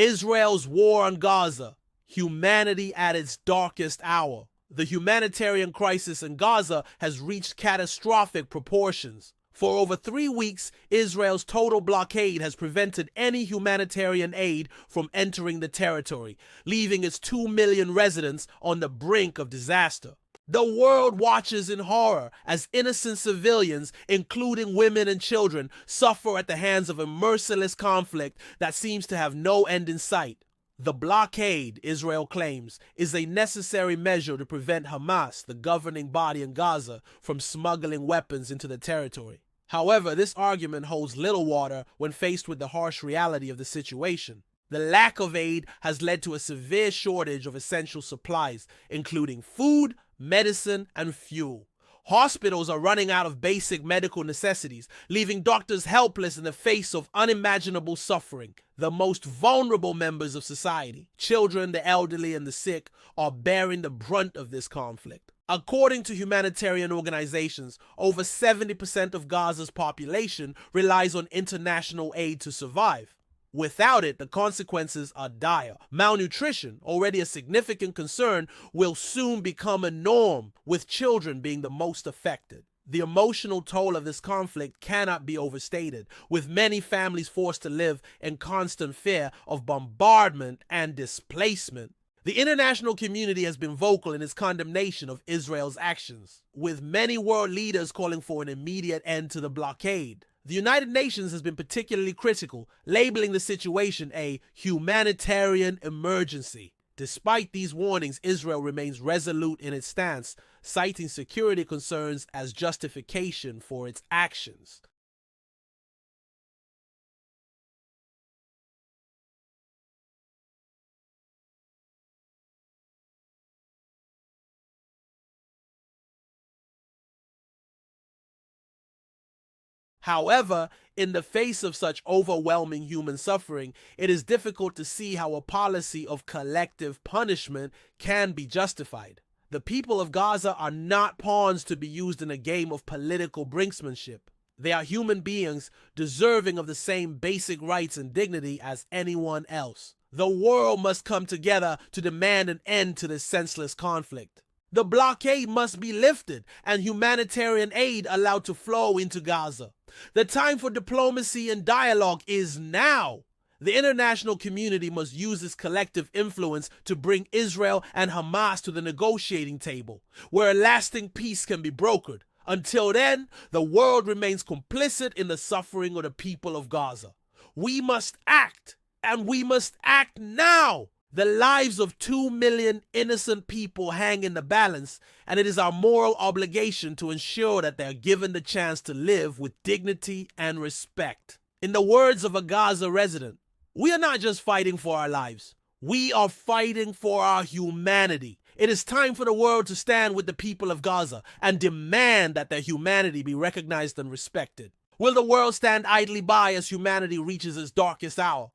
Israel's war on Gaza, humanity at its darkest hour. The humanitarian crisis in Gaza has reached catastrophic proportions. For over 3 weeks, Israel's total blockade has prevented any humanitarian aid from entering the territory, leaving its 2 million residents on the brink of disaster. The world watches in horror as innocent civilians, including women and children, suffer at the hands of a merciless conflict that seems to have no end in sight. The blockade, Israel claims, is a necessary measure to prevent Hamas, the governing body in Gaza, from smuggling weapons into the territory. However, this argument holds little water when faced with the harsh reality of the situation. The lack of aid has led to a severe shortage of essential supplies, including food, medicine, and fuel. Hospitals are running out of basic medical necessities, leaving doctors helpless in the face of unimaginable suffering. The most vulnerable members of society, children, the elderly, and the sick, are bearing the brunt of this conflict. According to humanitarian organizations, over 70% of Gaza's population relies on international aid to survive. Without it, the consequences are dire. Malnutrition, already a significant concern, will soon become a norm, with children being the most affected. The emotional toll of this conflict cannot be overstated, with many families forced to live in constant fear of bombardment and displacement. The international community has been vocal in its condemnation of Israel's actions, with many world leaders calling for an immediate end to the blockade. The United Nations has been particularly critical, labeling the situation a humanitarian emergency. Despite these warnings, Israel remains resolute in its stance, citing security concerns as justification for its actions. However, in the face of such overwhelming human suffering, it is difficult to see how a policy of collective punishment can be justified. The people of Gaza are not pawns to be used in a game of political brinksmanship. They are human beings deserving of the same basic rights and dignity as anyone else. The world must come together to demand an end to this senseless conflict. The blockade must be lifted and humanitarian aid allowed to flow into Gaza. The time for diplomacy and dialogue is now. The international community must use its collective influence to bring Israel and Hamas to the negotiating table, where a lasting peace can be brokered. Until then, the world remains complicit in the suffering of the people of Gaza. We must act, and we must act now. The lives of 2 million innocent people hang in the balance, and it is our moral obligation to ensure that they are given the chance to live with dignity and respect. In the words of a Gaza resident, we are not just fighting for our lives. We are fighting for our humanity. It is time for the world to stand with the people of Gaza and demand that their humanity be recognized and respected. Will the world stand idly by as humanity reaches its darkest hour?